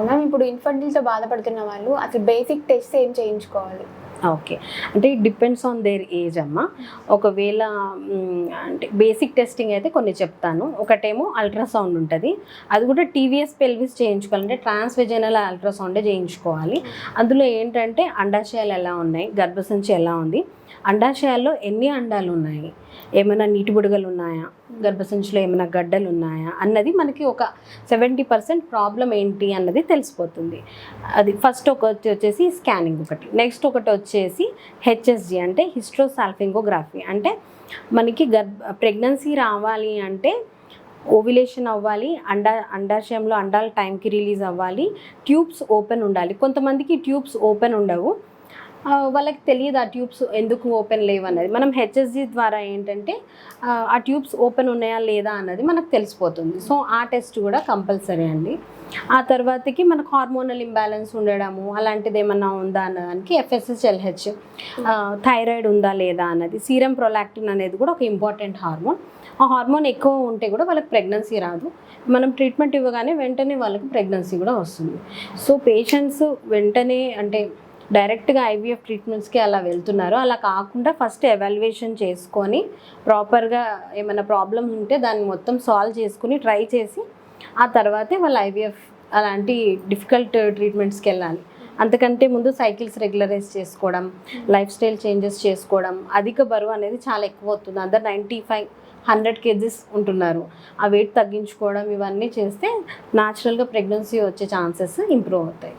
Ma'am ఇప్పుడు ఇన్ఫర్టిలిటీతో బాధపడుతున్న వాళ్ళు అసలు బేసిక్ టెస్ట్ ఏం చేయించుకోవాలి? ఓకే. అంటే it depends on their age అమ్మ. ఒకవేళ అంటే బేసిక్ టెస్టింగ్ అయితే కొన్ని చెప్తాను. ఒకటేమో అల్ట్రాసౌండ్ ఉంటుంది. అది కూడా టీవీఎస్ పెల్విస్ చేయించుకోవాలి. అంటే ట్రాన్స్‌వెజైనల్ అల్ట్రాసౌండే చేయించుకోవాలి. అందులో ఏంటంటే అండాశయాలు ఎలా ఉన్నాయి, గర్భసంచి ఎలా ఉంది, అండాశయాల్లో ఎన్ని అండాలు ఉన్నాయి, ఏమైనా నీటి బుడగలు ఉన్నాయా, గర్భసంచిలో ఏమైనా గడ్డలు ఉన్నాయా అన్నది మనకి ఒక 70% ప్రాబ్లం ఏంటి అన్నది తెలిసిపోతుంది. అది ఫస్ట్ ఒకటి వచ్చేసి స్కానింగ్ ఒకటి. నెక్స్ట్ ఒకటి వచ్చేసి హెచ్ఎస్జి అంటే హిస్ట్రోసాల్ఫింగోగ్రఫీ. అంటే మనకి ప్రెగ్నెన్సీ రావాలి అంటే ఓవ్యులేషన్ అవ్వాలి, అండాశయంలో అండాలు టైంకి రిలీజ్ అవ్వాలి, ట్యూబ్స్ ఓపెన్ ఉండాలి. కొంతమందికి ట్యూబ్స్ ఓపెన్ ఉండవు, వాళ్ళకి తెలియదు ఆ ట్యూబ్స్ ఎందుకు ఓపెన్ లేవు అన్నది. మనం హెచ్ఎస్జి ద్వారా ఏంటంటే ఆ ట్యూబ్స్ ఓపెన్ ఉన్నాయా లేదా అన్నది మనకు తెలిసిపోతుంది. సో ఆ టెస్ట్ కూడా కంపల్సరీ అండి. ఆ తర్వాతకి మనకు హార్మోనల్ ఇంబ్యాలెన్స్ ఉండడము అలాంటిది ఏమన్నా ఉందా అన్నదానికి ఎఫ్ఎస్హెచ్ఎల్హెచ్, థైరాయిడ్ ఉందా లేదా అన్నది, సీరం ప్రొలాక్టిన్ అనేది కూడా ఒక ఇంపార్టెంట్ హార్మోన్. ఆ హార్మోన్ ఎక్కువ ఉంటే కూడా వాళ్ళకి ప్రెగ్నెన్సీ రాదు. మనం ట్రీట్మెంట్ ఇవ్వగానే వెంటనే వాళ్ళకి ప్రెగ్నెన్సీ కూడా వస్తుంది. సో పేషెంట్స్ వెంటనే అంటే డైరెక్ట్గా ఐవీఎఫ్ ట్రీట్మెంట్స్కి అలా వెళ్తున్నారు. అలా కాకుండా ఫస్ట్ ఎవాల్యుయేషన్ చేసుకొని ప్రాపర్గా ఏమైనా ప్రాబ్లమ్స్ ఉంటే దాన్ని మొత్తం సాల్వ్ చేసుకుని ట్రై చేసి ఆ తర్వాతే వాళ్ళు ఐవీఎఫ్ అలాంటి డిఫికల్ట్ ట్రీట్మెంట్స్కి వెళ్ళాలి. అంతకంటే ముందు సైకిల్స్ రెగ్యులరైజ్ చేసుకోవడం, లైఫ్ స్టైల్ చేంజెస్ చేసుకోవడం, అధిక బరువు అనేది చాలా ఎక్కువ అవుతుంది. అందరు 95-100 kgs ఉంటున్నారు. ఆ వెయిట్ తగ్గించుకోవడం ఇవన్నీ చేస్తే న్యాచురల్గా ప్రెగ్నెన్సీ వచ్చే ఛాన్సెస్ ఇంప్రూవ్ అవుతాయి.